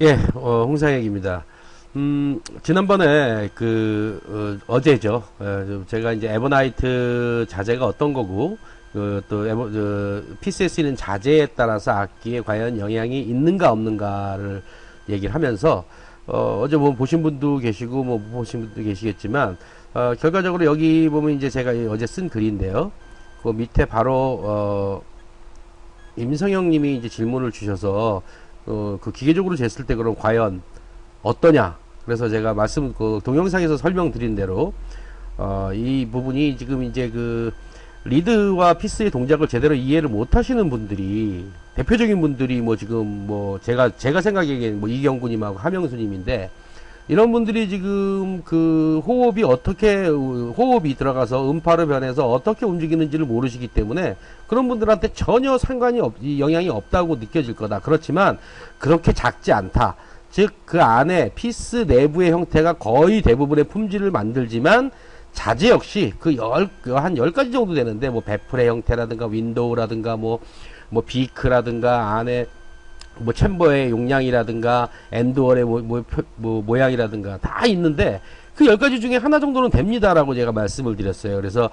예, 홍사혁입니다. 지난번에 어제죠. 제가 이제 에버나이트 자재가 어떤 거고, PC에 쓰이는 자재에 따라서 악기에 과연 영향이 있는가 없는가를 얘기를 하면서, 어제 뭐 보신 분도 계시고, 뭐 못 보신 분도 계시겠지만, 결과적으로 여기 보면 이제 제가 어제 쓴 글인데요. 그 밑에 바로, 임성영 님이 이제 질문을 주셔서, 그 기계적으로 쟀을 때 그럼 과연 어떠냐. 그래서 제가 동영상에서 설명드린 대로, 이 부분이 지금 이제 리드와 피스의 동작을 제대로 이해를 못 하시는 분들이, 대표적인 분들이 뭐 지금 뭐 제가 생각하기엔 뭐 이경구님하고 하명수님인데, 이런 분들이 지금 호흡이 들어가서 음파로 변해서 어떻게 움직이는지를 모르시기 때문에 그런 분들한테 전혀 영향이 없다고 느껴질 거다. 그렇지만 그렇게 작지 않다. 즉 그 안에 피스 내부의 형태가 거의 대부분의 품질을 만들지만 자재 역시 한 10가지 정도 되는데 뭐 베풀의 형태라든가 윈도우라든가 뭐 비크라든가 안에 뭐 챔버의 용량이라든가 엔드월의 모양이라든가 다 있는데 그 10가지 중에 하나 정도는 됩니다라고 제가 말씀을 드렸어요. 그래서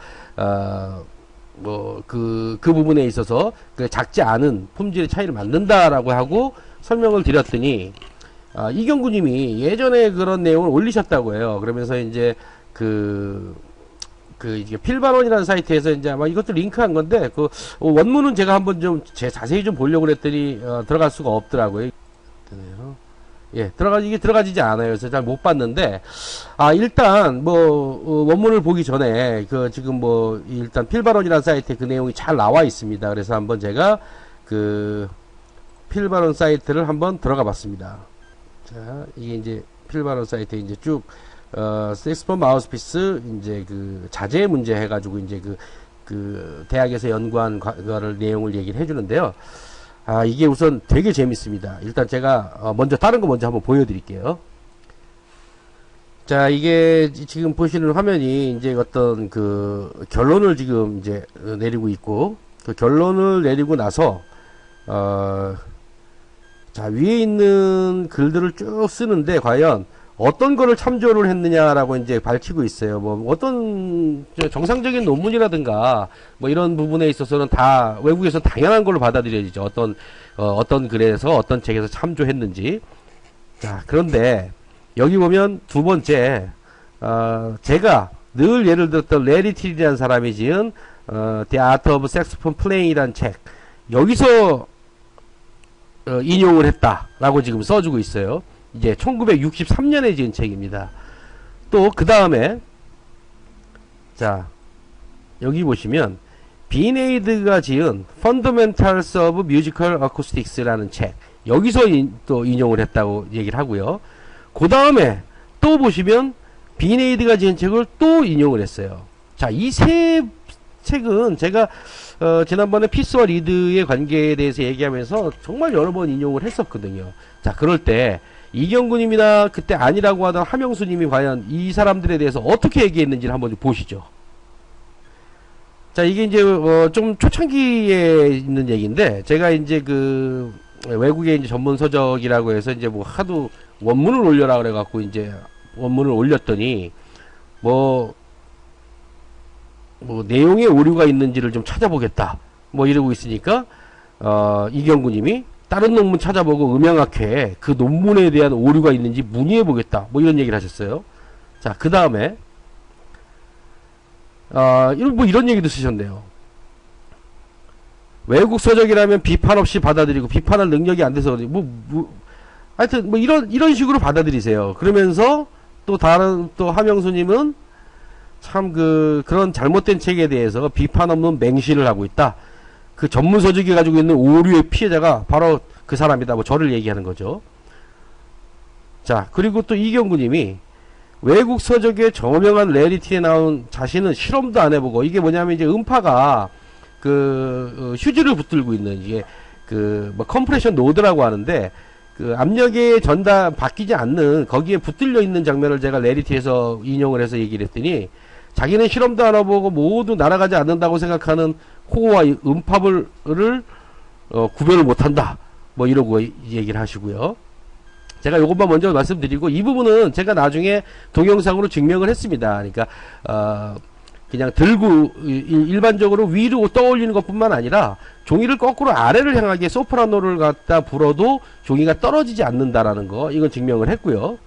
그 부분에 있어서 작지 않은 품질의 차이를 만든다라고 하고 설명을 드렸더니 이경구님이 예전에 그런 내용을 올리셨다고 해요. 그러면서 이제 이게 필바론이라는 사이트에서 이제 아마 이것도 링크한 건데, 원문은 제가 한번 자세히 좀 보려고 그랬더니, 들어갈 수가 없더라고요. 예, 이게 들어가지지 않아요. 그래서 잘 못 봤는데, 일단, 원문을 보기 전에, 일단 필바론이라는 사이트에 그 내용이 잘 나와 있습니다. 그래서 한번 제가, 필바론 사이트를 한번 들어가 봤습니다. 자, 이게 이제 필바론 사이트에 이제 쭉, 색스폰 마우스피스, 이제 자재 문제 해가지고, 이제 대학에서 연구한 내용을 얘기를 해주는데요. 이게 우선 되게 재밌습니다. 일단 제가, 다른 거 먼저 한번 보여드릴게요. 자, 이게 지금 보시는 화면이 이제 어떤 결론을 지금 이제 내리고 있고, 그 결론을 내리고 나서, 자, 위에 있는 글들을 쭉 쓰는데, 과연, 어떤 거를 참조를 했느냐라고 이제 밝히고 있어요. 뭐 어떤 정상적인 논문이라든가 뭐 이런 부분에 있어서는 다 외국에서 당연한 걸로 받아들여지죠. 어떤 글에서 어떤 책에서 참조했는지. 자, 그런데 여기 보면 두 번째, 제가 늘 예를 들었던 레리 틸이라는 사람이 지은 The Art of Saxophone Playing이라는 책, 여기서 인용을 했다라고 지금 써주고 있어요. 이제 1963년에 지은 책입니다. 또 그 다음에, 자, 여기 보시면 비네이드가 지은 Fundamentals of Musical Acoustics라는 책, 여기서 또 인용을 했다고 얘기를 하고요. 그 다음에 또 보시면 비네이드가 지은 책을 또 인용을 했어요. 자, 이 세 책은 제가 지난번에 피스와 리드의 관계에 대해서 얘기하면서 정말 여러 번 인용을 했었거든요. 자, 그럴 때 이경구님이나 그때 아니라고 하던 하명수님이 과연 이 사람들에 대해서 어떻게 얘기했는지를 한번 보시죠. 자, 이게 이제 좀 초창기에 있는 얘기인데, 제가 이제 외국의 이제 전문 서적이라고 해서 이제 뭐 하도 원문을 올려라 그래갖고 이제 원문을 올렸더니 내용에 오류가 있는지를 좀 찾아보겠다 뭐 이러고 있으니까 이경구님이 다른 논문 찾아보고 음향학회에 그 논문에 대한 오류가 있는지 문의해보겠다 뭐 이런 얘기를 하셨어요. 자, 그 다음에 이런 얘기도 쓰셨네요. 외국 서적이라면 비판 없이 받아들이고 비판할 능력이 안 돼서 하여튼 이런 식으로 받아들이세요. 그러면서 또 하명수님은 참 그런 잘못된 책에 대해서 비판 없는 맹신을 하고 있다. 그 전문 서적이 가지고 있는 오류의 피해자가 바로 그 사람이다. 뭐 저를 얘기하는 거죠. 자, 그리고 또 이경구님이 외국 서적에 저명한 레리티에 나온 자신은 실험도 안 해보고, 이게 뭐냐면 이제 음파가 휴지를 붙들고 있는, 이게 컴프레션 노드라고 하는데, 압력의 바뀌지 않는 거기에 붙들려 있는 장면을 제가 레리티에서 인용을 해서 얘기를 했더니, 자기는 실험도 안 해보고 모두 날아가지 않는다고 생각하는 호와 음파를 구별을 못한다 뭐 이러고 얘기를 하시고요. 제가 요것만 먼저 말씀드리고, 이 부분은 제가 나중에 동영상으로 증명을 했습니다. 그러니까 그냥 들고 일반적으로 위로 떠올리는 것뿐만 아니라 종이를 거꾸로 아래를 향하게 소프라노를 갖다 불어도 종이가 떨어지지 않는다라는 거, 이건 증명을 했고요.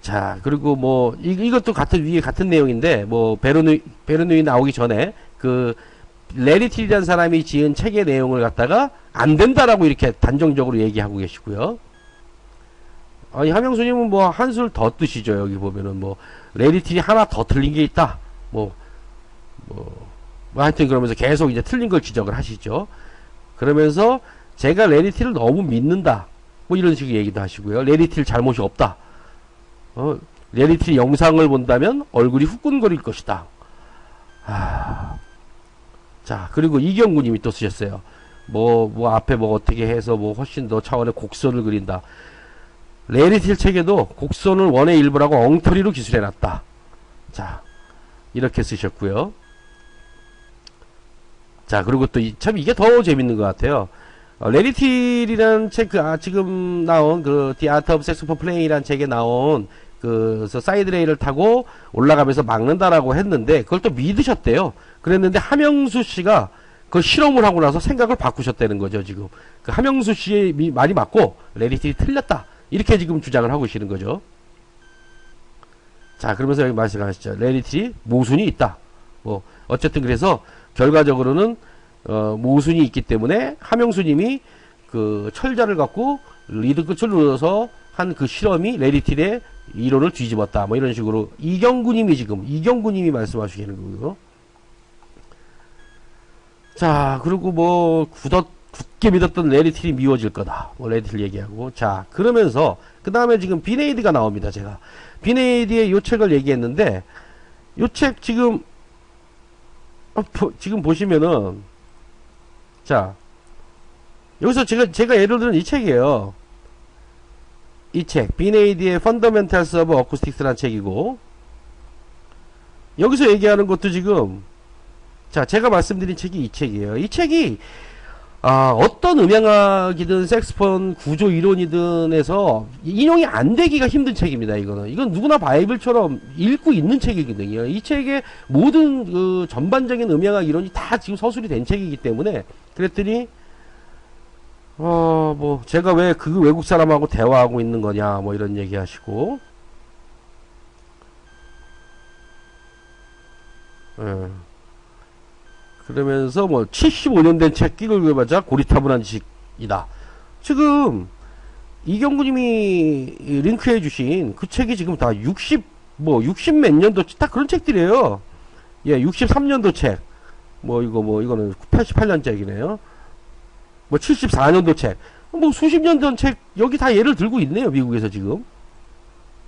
자, 그리고 뭐 이것도 위에 같은 내용인데, 뭐 베르누이 나오기 전에 그 레리틸이라는 사람이 지은 책의 내용을 갖다가 안 된다라고 이렇게 단정적으로 얘기하고 계시고요. 아니, 하명수님은 뭐 한술 더 뜨시죠. 여기 보면은 뭐 레리틸이 하나 더 틀린 게 있다. 뭐 하여튼 그러면서 계속 이제 틀린 걸 지적을 하시죠. 그러면서 제가 레리틸을 너무 믿는다. 뭐 이런 식의 얘기도 하시고요. 레리틸 잘못이 없다. 레리틸 영상을 본다면 얼굴이 후끈거릴 것이다. 자, 그리고 이경구님이 또 쓰셨어요. 뭐 앞에 뭐 어떻게 해서 뭐 훨씬 더 차원의 곡선을 그린다. 레리틸 책에도 곡선을 원의 일부라고 엉터리로 기술해놨다. 자, 이렇게 쓰셨고요. 자, 그리고 또 참 이게 더 재밌는 것 같아요. 레리틸이라는 책, 지금 나온 그 The Art of Saxophone Playing이라는 책에 나온 사이드 레일을 타고 올라가면서 막는다라고 했는데, 그걸 또 믿으셨대요. 그랬는데 하명수 씨가 그 실험을 하고 나서 생각을 바꾸셨다는 거죠, 지금. 그 하명수 씨의 말이 맞고 레리틸이 틀렸다. 이렇게 지금 주장을 하고 계시는 거죠. 자, 그러면서 여기 말씀하시죠. 레리틸이 모순이 있다. 뭐 어쨌든 그래서 결과적으로는 모순이 있기 때문에 하명수님이 그 철자를 갖고 리드 끝을 눌러서 한 그 실험이 레리틸의 이론을 뒤집었다. 뭐 이런 식으로 이경구님이 말씀하시는 거고요. 자, 그리고 뭐 굳게 믿었던 레리틸이 미워질 거다. 뭐 레리틸 얘기하고. 자, 그러면서 그 다음에 지금 비네이드가 나옵니다. 제가 비네이드의 요 책을 얘기했는데, 요 책 지금 지금 보시면은, 자, 여기서 제가 예를 들은 이 책이에요. 이 책, 비네이드의 Fundamentals of Acoustics라는 책이고, 여기서 얘기하는 것도 지금, 자, 제가 말씀드린 책이 이 책이에요. 이 책이 어떤 음향학이든 색스폰 구조 이론이든 해서 인용이 안 되기가 힘든 책입니다. 이건 누구나 바이블처럼 읽고 있는 책이거든요. 이 책의 모든 그 전반적인 음향학 이론이 다 지금 서술이 된 책이기 때문에, 그랬더니 뭐 제가 왜 그 외국 사람하고 대화하고 있는 거냐, 뭐 이런 얘기 하시고, 그러면서 뭐 75년 된 책 읽어봤자 고리타분한 지식이다. 지금 이경구님이 링크해 주신 그 책이 지금 다 60 몇 년도 딱 그런 책들이에요. 예, 63년도 책. 이거는 88년책이네요. 뭐 74년도 책. 뭐 수십 년 전 책 여기 다 예를 들고 있네요, 미국에서 지금.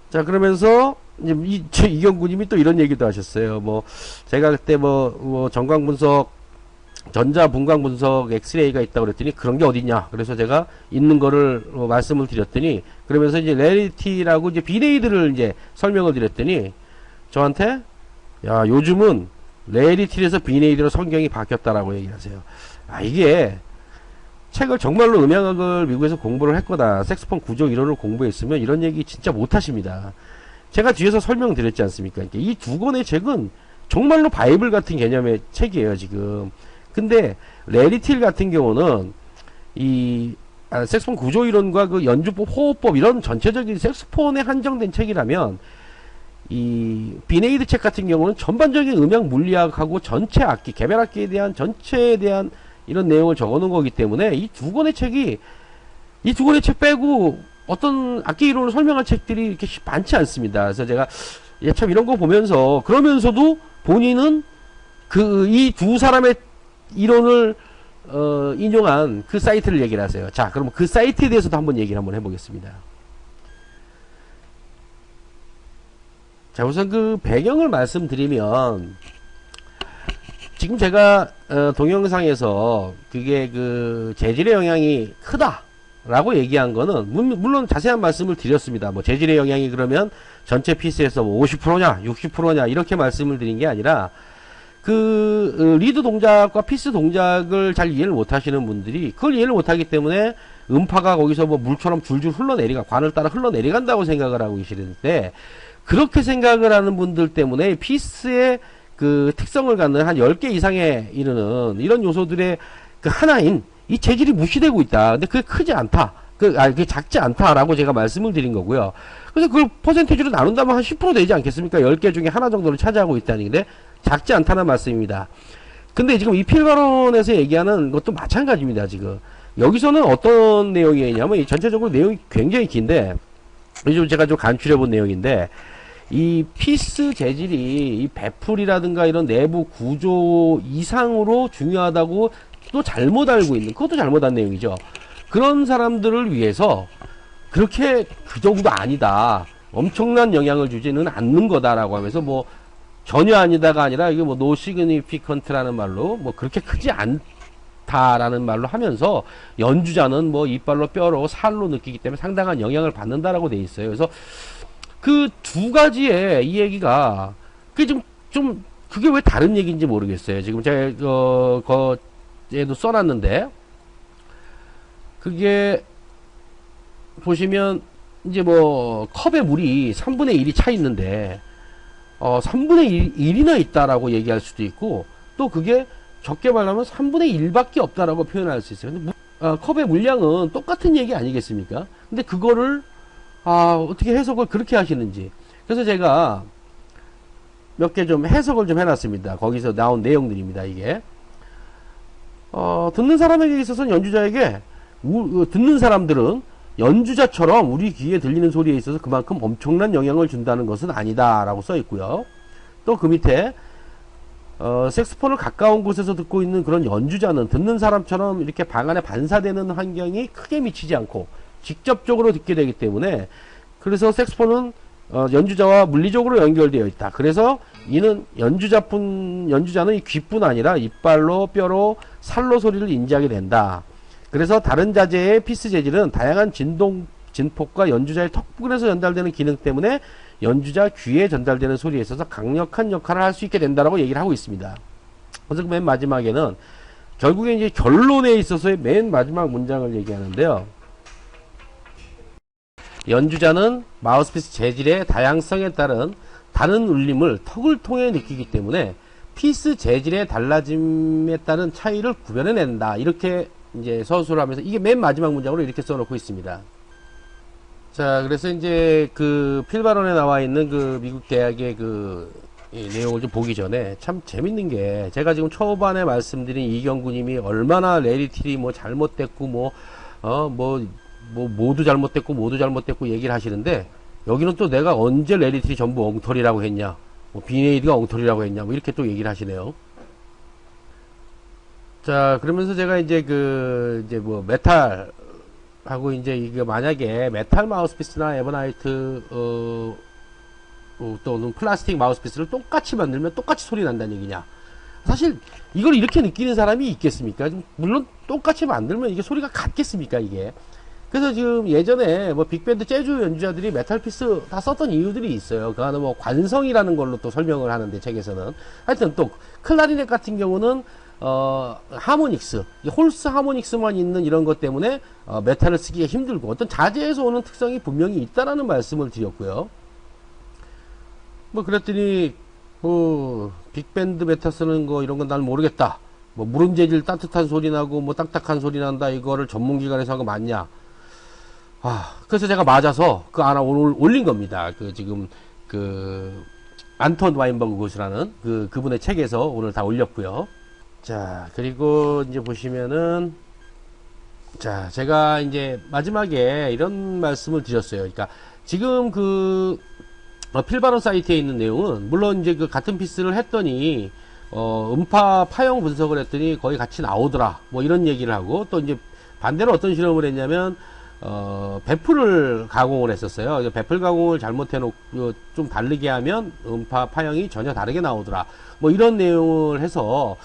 자, 그러면서 이제 이경구님이 또 이런 얘기도 하셨어요. 뭐 제가 그때 뭐 전광 분석, 전자 분광 분석 엑스레이가 있다고 그랬더니 그런 게 어딨냐. 그래서 제가 있는 거를 말씀을 드렸더니, 그러면서 이제 레리티라고 이제 비네이드를 이제 설명을 드렸더니 저한테, 야, 요즘은 레리티에서 비네이드로 성경이 바뀌었다라고 얘기하세요. 이게 책을 정말로 음향학을 미국에서 공부를 했거나 색소폰 구조 이론을 공부했으면 이런 얘기 진짜 못 하십니다. 제가 뒤에서 설명드렸지 않습니까? 이 두 권의 책은 정말로 바이블 같은 개념의 책이에요, 지금. 근데 레리틸 같은 경우는 이 색소폰 구조 이론과 그 연주법, 호흡법 이런 전체적인 색소폰에 한정된 책이라면, 이 비네이드 책 같은 경우는 전반적인 음향 물리학하고 전체 악기, 개별 악기에 대한 전체에 대한 이런 내용을 적어놓은 거기 때문에 이 두 권의 책 빼고 어떤 악기 이론을 설명한 책들이 이렇게 많지 않습니다. 그래서 제가 참 이런 거 보면서, 그러면서도 본인은 이 두 사람의 이론을 인용한 그 사이트를 얘기를 하세요. 자, 그럼 그 사이트에 대해서도 한번 얘기를 한번 해보겠습니다. 자, 우선 그 배경을 말씀드리면, 지금 제가 동영상에서 그게 그 재질의 영향이 크다 라고 얘기한 거는 물론 자세한 말씀을 드렸습니다. 뭐 재질의 영향이 그러면 전체 피스에서 뭐 50%냐 60%냐 이렇게 말씀을 드린 게 아니라, 리드 동작과 피스 동작을 잘 이해를 못 하시는 분들이 그걸 이해를 못 하기 때문에 음파가 거기서 뭐 물처럼 줄줄 흘러내리가, 관을 따라 흘러내려간다고 생각을 하고 계시는데, 그렇게 생각을 하는 분들 때문에 피스의 그 특성을 갖는 한 10개 이상에 이르는 이런 요소들의 그 하나인 이 재질이 무시되고 있다. 근데 그게 크지 않다. 그게 작지 않다라고 제가 말씀을 드린 거고요. 그래서 그걸 퍼센티지로 나눈다면 한 10% 되지 않겠습니까? 10개 중에 하나 정도를 차지하고 있다는 게 작지 않다는 말씀입니다. 근데 지금 이 필바론에서 얘기하는 것도 마찬가지입니다, 지금. 여기서는 어떤 내용이냐면, 이 전체적으로 내용이 굉장히 긴데, 요즘 제가 좀 간추려 본 내용인데, 이 피스 재질이 이 배풀이라든가 이런 내부 구조 이상으로 중요하다고 또 잘못 알고 있는, 그것도 잘못한 내용이죠. 그런 사람들을 위해서 그렇게 그 정도 아니다, 엄청난 영향을 주지는 않는 거다라고 하면서 뭐 전혀 아니다가 아니라 이게 뭐 no significant라는 말로 뭐 그렇게 크지 않다라는 말로 하면서 연주자는 뭐 이빨로 뼈로 살로 느끼기 때문에 상당한 영향을 받는다라고 돼 있어요. 그래서 그 두 가지의 이 얘기가 그게 좀 그게 왜 다른 얘기인지 모르겠어요. 지금 제가 얘도 써놨는데, 그게 보시면 이제 뭐 컵에 물이 3분의 1이 차 있는데 3분의 1이나 있다라고 얘기할 수도 있고, 또 그게 적게 말하면 3분의 1밖에 없다라고 표현할 수 있어요. 근데 컵의 물량은 똑같은 얘기 아니겠습니까? 근데 그거를 어떻게 해석을 그렇게 하시는지. 그래서 제가 몇 개 좀 해석을 좀 해놨습니다. 거기서 나온 내용들입니다, 이게. 듣는 사람에게 있어서는 연주자에게, 듣는 사람들은 연주자처럼 우리 귀에 들리는 소리에 있어서 그만큼 엄청난 영향을 준다는 것은 아니다 라고 써 있고요. 또 그 밑에 색소폰을 가까운 곳에서 듣고 있는 그런 연주자는 듣는 사람처럼 이렇게 방 안에 반사되는 환경이 크게 미치지 않고 직접적으로 듣게 되기 때문에, 그래서 색소폰은 연주자와 물리적으로 연결되어 있다. 그래서 이는 연주자는 이 귀뿐 아니라 이빨로 뼈로 살로 소리를 인지하게 된다. 그래서 다른 자재의 피스 재질은 다양한 진폭과 연주자의 턱 부분에서 전달되는 기능 때문에 연주자 귀에 전달되는 소리에 있어서 강력한 역할을 할 수 있게 된다라고 얘기를 하고 있습니다. 그래서 맨 마지막에는 결국에 이제 결론에 있어서의 맨 마지막 문장을 얘기하는데요. 연주자는 마우스피스 재질의 다양성에 따른 다른 울림을 턱을 통해 느끼기 때문에 피스 재질의 달라짐에 따른 차이를 구별해낸다. 이렇게 이제 서술을 하면서, 이게 맨 마지막 문장으로 이렇게 써놓고 있습니다. 자, 그래서 이제 그 필바론에 나와 있는 그 미국 대학의 이 내용을 좀 보기 전에 참 재밌는 게, 제가 지금 초반에 말씀드린 이경구님이 얼마나 레리틸이 뭐 잘못됐고 모두 잘못됐고 얘기를 하시는데, 여기는 또 내가 언제 레리틸이 전부 엉터리라고 했냐, 뭐 비네이드가 엉터리라고 했냐, 뭐 이렇게 또 얘기를 하시네요. 자, 그러면서 제가 이제 뭐 메탈하고 이제 이게 만약에 메탈 마우스피스나 에버나이트 또는 플라스틱 마우스피스를 똑같이 만들면 똑같이 소리 난다는 얘기냐. 사실 이걸 이렇게 느끼는 사람이 있겠습니까? 물론 똑같이 만들면 이게 소리가 같겠습니까, 이게. 그래서 지금 예전에 뭐 빅밴드 재즈 연주자들이 메탈 피스 다 썼던 이유들이 있어요. 그 안에 뭐 관성이라는 걸로 또 설명을 하는데, 책에서는. 하여튼 또 클라리넷 같은 경우는 하모닉스, 홀스 하모닉스만 있는 이런 것 때문에 메탈을 쓰기가 힘들고 어떤 자재에서 오는 특성이 분명히 있다라는 말씀을 드렸고요. 뭐 그랬더니 빅밴드 메탈 쓰는 거 이런 건 난 모르겠다. 뭐 무른 재질 따뜻한 소리 나고 뭐 딱딱한 소리 난다. 이거를 전문기관에서 한 거 맞냐? 그래서 제가 맞아서 그 하나 오늘 올린 겁니다. 지금 안톤 와인버그 교수라는 그분의 책에서 오늘 다 올렸고요. 자, 그리고 이제 보시면은, 자, 제가 이제 마지막에 이런 말씀을 드렸어요. 그러니까 지금 필바론 사이트에 있는 내용은 물론 이제 같은 피스를 했더니 음파 파형 분석을 했더니 거의 같이 나오더라, 뭐 이런 얘기를 하고, 또 이제 반대로 어떤 실험을 했냐면 배풀을 가공을 했었어요. 배풀 가공을 잘못해놓고 좀 다르게 하면 음파 파형이 전혀 다르게 나오더라, 뭐 이런 내용을 해서,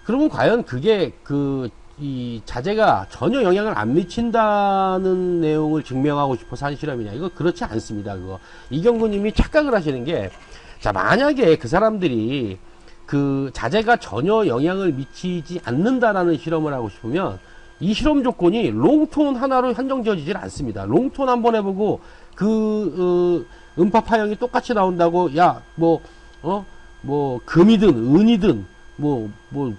그러면 과연 그게 이 자재가 전혀 영향을 안 미친다는 내용을 증명하고 싶어서 한 실험이냐? 이거 그렇지 않습니다. 이경구님이 착각을 하시는 게, 자, 만약에 그 사람들이 그 자재가 전혀 영향을 미치지 않는다라는 실험을 하고 싶으면 이 실험 조건이 롱톤 하나로 한정지어지질 않습니다. 롱톤 한번 해보고 그 음파 파형이 똑같이 나온다고 야 뭐 금이든 은이든 뭐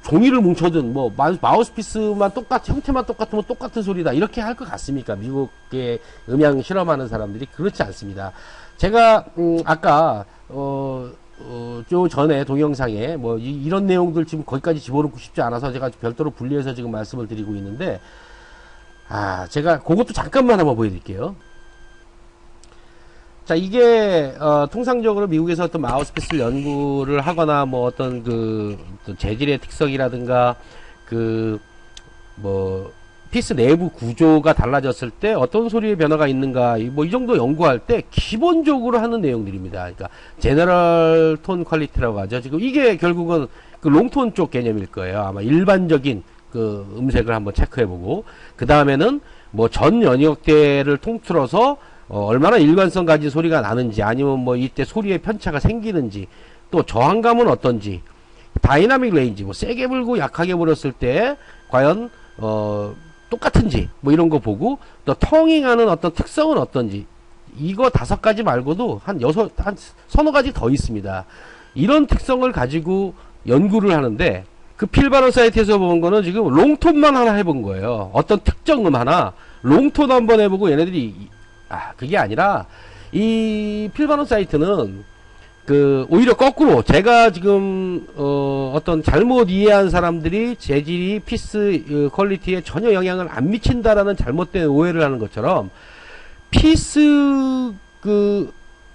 종이를 뭉쳐든 뭐 마우스피스만 형태만 똑같으면 똑같은 소리다 이렇게 할 것 같습니까? 미국의 음향 실험하는 사람들이 그렇지 않습니다. 제가 아까 좀 전에 동영상에 뭐 이런 내용들 지금 거기까지 집어넣고 싶지 않아서 제가 별도로 분리해서 지금 말씀을 드리고 있는데 제가 그것도 잠깐만 한번 보여드릴게요. 자, 이게 통상적으로 미국에서 어떤 마우스피스를 연구를 하거나 뭐 어떤 그 재질의 특성이라든가 그 뭐 피스 내부 구조가 달라졌을 때 어떤 소리의 변화가 있는가 뭐 이 정도 연구할 때 기본적으로 하는 내용들입니다. 그러니까 제너럴 톤 퀄리티라고 하죠. 지금 이게 결국은 그 롱톤 쪽 개념일 거예요. 아마 일반적인 그 음색을 한번 체크해보고 그 다음에는 뭐 전 연역대를 통틀어서 얼마나 일관성 가진 소리가 나는지 아니면 뭐 이때 소리의 편차가 생기는지 또 저항감은 어떤지 다이나믹 레인지 뭐 세게 불고 약하게 불었을 때 과연 똑같은지 뭐 이런 거 보고 또 텅잉하는 어떤 특성은 어떤지 이거 5가지 말고도 한 서너 가지 더 있습니다. 이런 특성을 가지고 연구를 하는데 그 필바너 사이트에서 본 거는 지금 롱톤만 하나 해본 거예요. 어떤 특정 음 하나 롱톤 한번 해보고 얘네들이 그게 아니라 이 필바너 사이트는 그 오히려 거꾸로 제가 지금 어떤 잘못 이해한 사람들이 재질이 피스 퀄리티에 전혀 영향을 안 미친다라는 잘못된 오해를 하는 것처럼 피스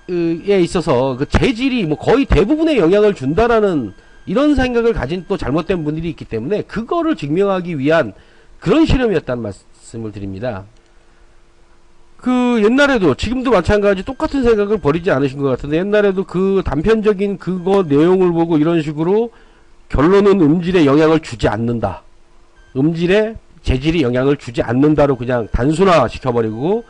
에 있어서 그 재질이 뭐 거의 대부분의 영향을 준다라는 이런 생각을 가진 또 잘못된 분들이 있기 때문에 그거를 증명하기 위한 그런 실험이었다는 말씀을 드립니다. 그 옛날에도 지금도 마찬가지 똑같은 생각을 버리지 않으신 것 같은데 옛날에도 그 단편적인 그거 내용을 보고 이런 식으로 결론은 음질에 영향을 주지 않는다. 음질에 재질이 영향을 주지 않는다로 그냥 단순화 시켜버리고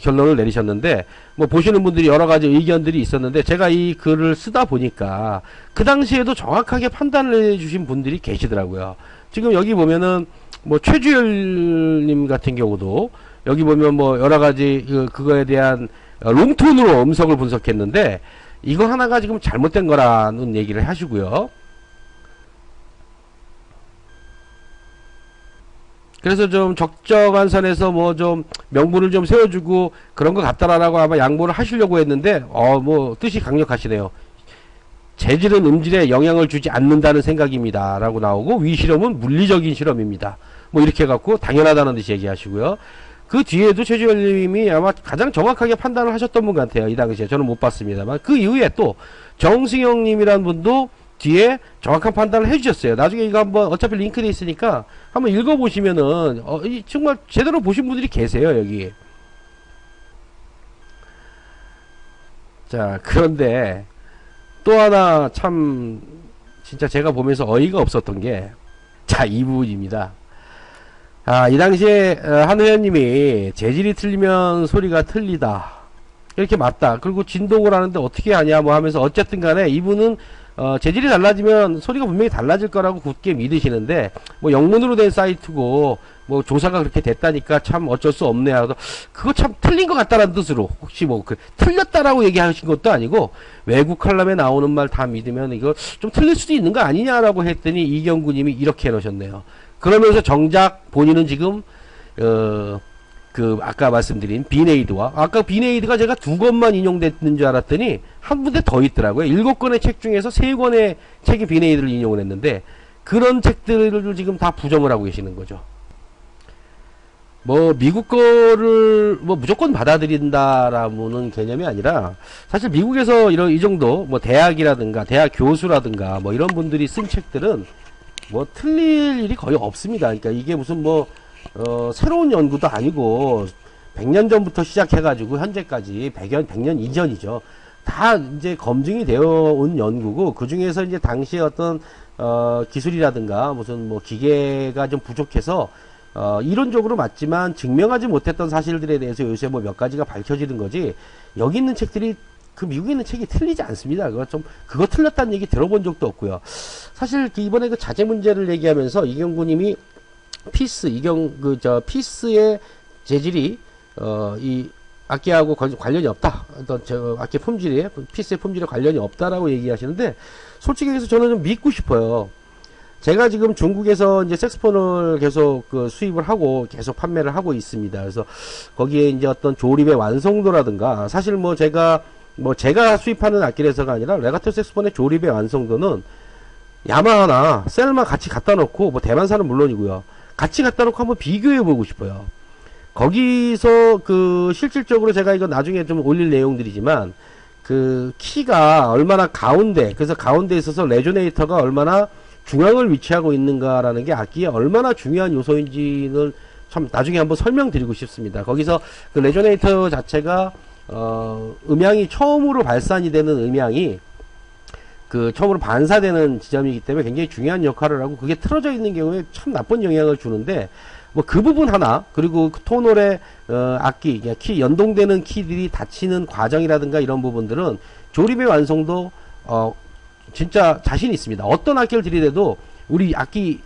결론을 내리셨는데 뭐 보시는 분들이 여러가지 의견들이 있었는데 제가 이 글을 쓰다 보니까 그 당시에도 정확하게 판단을 해주신 분들이 계시더라고요. 지금 여기 보면은 뭐 최주열님 같은 경우도 여기 보면 뭐 여러가지 그거에 대한 롱톤으로 음성을 분석했는데 이거 하나가 지금 잘못된 거라는 얘기를 하시고요. 그래서 좀 적정한 선에서 뭐 좀 명분을 좀 세워주고 그런 것 같다라고 아마 양보를 하시려고 했는데 뭐 뜻이 강력하시네요. 재질은 음질에 영향을 주지 않는다는 생각입니다 라고 나오고 위 실험은 물리적인 실험입니다 뭐 이렇게 해갖고 당연하다는 듯이 얘기하시고요. 그 뒤에도 최주열님이 아마 가장 정확하게 판단을 하셨던 분 같아요. 이 당시에 저는 못 봤습니다만 그 이후에 또 정승영님이라는 분도 뒤에 정확한 판단을 해주셨어요. 나중에 이거 한번 어차피 링크돼 있으니까 한번 읽어보시면은 정말 제대로 보신 분들이 계세요 여기. 자, 그런데 또 하나 참 진짜 제가 보면서 어이가 없었던 게 자, 이 부분입니다. 이 당시에 한 회원님이 재질이 틀리면 소리가 틀리다 이렇게 맞다 그리고 진동을 하는데 어떻게 하냐 뭐 하면서 어쨌든 간에 이분은 재질이 달라지면 소리가 분명히 달라질 거라고 굳게 믿으시는데 뭐 영문으로 된 사이트고 뭐 조사가 그렇게 됐다니까 참 어쩔 수 없네 하고 그거 참 틀린 것 같다라는 뜻으로 혹시 뭐 틀렸다라고 얘기하신 것도 아니고 외국 칼럼에 나오는 말 다 믿으면 이거 좀 틀릴 수도 있는 거 아니냐라고 했더니 이경구님이 이렇게 해놓으셨네요. 그러면서 정작 본인은 지금 아까 말씀드린 비네이드와 아까 비네이드가 제가 2권만 인용됐는 줄 알았더니 한 군데 더 있더라고요. 7권의 책 중에서 3권의 책이 비네이드를 인용을 했는데 그런 책들을 지금 다 부정을 하고 계시는 거죠. 뭐 미국 거를 뭐 무조건 받아들인다라는 개념이 아니라 사실 미국에서 이 정도 뭐 대학이라든가 대학 교수라든가 뭐 이런 분들이 쓴 책들은 뭐 틀릴 일이 거의 없습니다. 그러니까 이게 무슨 뭐 새로운 연구도 아니고 100년 전부터 시작해가지고 현재까지 100년 이전이죠. 다 이제 검증이 되어 온 연구고 그 중에서 이제 당시에 어떤 기술이라든가 무슨 뭐 기계가 좀 부족해서 이론적으로 맞지만 증명하지 못했던 사실들에 대해서 요새 뭐 몇 가지가 밝혀지는 거지 여기 있는 책들이 그 미국에 있는 책이 틀리지 않습니다. 그거 틀렸다는 얘기 들어본 적도 없고요. 사실 이번에 그 자재 문제를 얘기하면서 이경구님이 피스의 재질이 이 악기하고 관련이 없다. 어떤 악기 피스의 품질에 관련이 없다라고 얘기하시는데, 솔직히 얘기해서 저는 좀 믿고 싶어요. 제가 지금 중국에서 이제 색스폰을 계속 수입을 하고 계속 판매를 하고 있습니다. 그래서 거기에 이제 어떤 조립의 완성도라든가, 사실 제가 수입하는 악기에서가 아니라 레가토 색스폰의 조립의 완성도는 야마하나 셀마 같이 갖다 놓고, 대만사는 물론이고요, 같이 갖다 놓고 한번 비교해 보고 싶어요. 거기서 실질적으로 제가 이거 나중에 좀 올릴 내용들이지만, 키가 얼마나 그래서 가운데에 있어서 레조네이터가 얼마나 중앙을 위치하고 있는가라는 게 악기에 얼마나 중요한 요소인지는 참 나중에 한번 설명드리고 싶습니다. 거기서 레조네이터 자체가 음향이 처음으로 발산이 되는 음향이 처음으로 반사되는 지점이기 때문에 굉장히 중요한 역할을 하고, 그게 틀어져 있는 경우에 참 나쁜 영향을 주는데, 그 부분 하나, 그리고 톤홀의 악기, 연동되는 키들이 닫히는 과정이라든가 이런 부분들은 조립의 완성도 진짜 자신 있습니다. 어떤 악기를 들이대도 우리 악기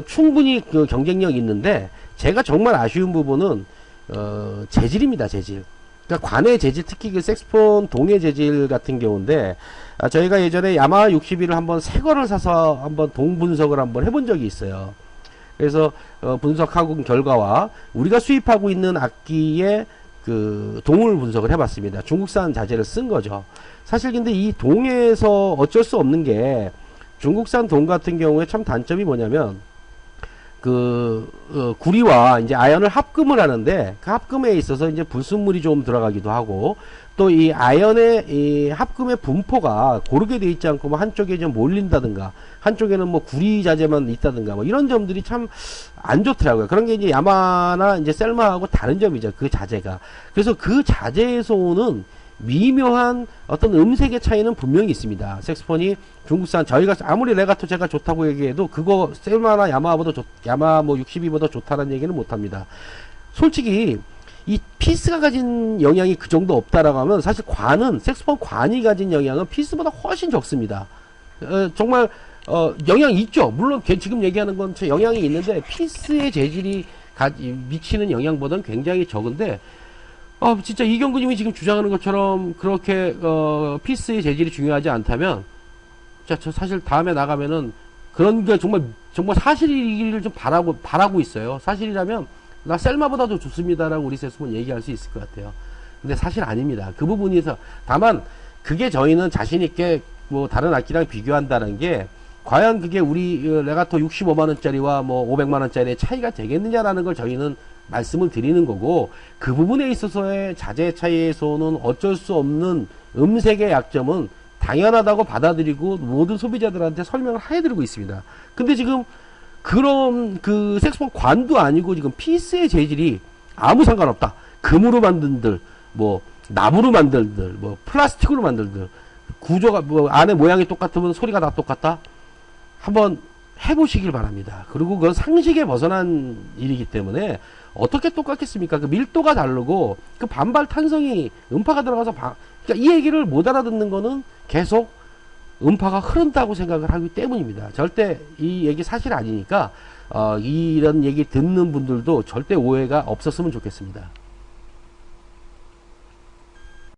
충분히 경쟁력 있는데, 제가 정말 아쉬운 부분은 재질입니다. 재질. 그러니까 관의 재질, 특히 색스폰 동의 재질 같은 경우인데, 저희가 예전에 야마하 62를 한번 새 거를 사서 한번 동 분석을 한번 해본 적이 있어요. 그래서 분석하고 결과와 우리가 수입하고 있는 악기의 동을 분석을 해봤습니다. 중국산 자재를 쓴 거죠. 사실 근데 이 동에서 어쩔 수 없는 게, 중국산 동 같은 경우에 참 단점이 뭐냐면, 구리와 이제 아연을 합금을 하는데, 그 합금에 있어서 이제 불순물이 좀 들어가기도 하고, 또 이 아연의 이 합금의 분포가 고르게 되어 있지 않고, 한쪽에 좀 몰린다든가, 한쪽에는 구리 자재만 있다든가, 이런 점들이 참 안 좋더라고요. 그런 게 이제 야마나 이제 셀마하고 다른 점이죠. 그 자재가. 그래서 그 자재에서 오는 미묘한 어떤 음색의 차이는 분명히 있습니다. 색스폰이 중국산, 저희가 아무리 레가토 제가 좋다고 얘기해도 그거 셀마나 야마하보다 야마 62보다 좋다는 얘기는 못합니다. 솔직히 이 피스가 가진 영향이 그 정도 없다라고 하면, 사실 색스폰 관이 가진 영향은 피스보다 훨씬 적습니다. 정말 영향이 있죠. 물론 지금 얘기하는 건 영향이 있는데, 피스의 재질이 미치는 영향보다는 굉장히 적은데, 진짜 이경구님이 지금 주장하는 것처럼 그렇게 피스의 재질이 중요하지 않다면, 저 사실 다음에 나가면은 그런 게 정말 사실이기를 좀 바라고 있어요. 사실이라면 나 셀마보다도 좋습니다라고 우리 색스폰 얘기할 수 있을 것 같아요. 근데 사실 아닙니다. 그 부분에서 다만 그게 저희는 자신 있게 다른 악기랑 비교한다는 게, 과연 그게 우리 레가토 65만원짜리와 500만원짜리의 차이가 되겠느냐라는 걸 저희는 말씀을 드리는 거고, 그 부분에 있어서의 자재 차이에서는 어쩔 수 없는 음색의 약점은 당연하다고 받아들이고 모든 소비자들한테 설명을 해드리고 있습니다. 근데 지금 그런 색스폰 관도 아니고 지금 피스의 재질이 아무 상관없다. 금으로 만든들, 나무로 만들들, 플라스틱으로 만들들, 구조가 안에 모양이 똑같으면 소리가 다 똑같다. 한번 해보시길 바랍니다. 그리고 그건 상식에 벗어난 일이기 때문에 어떻게 똑같겠습니까? 밀도가 다르고 반발 탄성이 음파가 들어가서 그러니까 이 얘기를 못 알아듣는 거는 계속 음파가 흐른다고 생각을 하기 때문입니다. 절대 이 얘기 사실 아니니까 이런 얘기 듣는 분들도 절대 오해가 없었으면 좋겠습니다.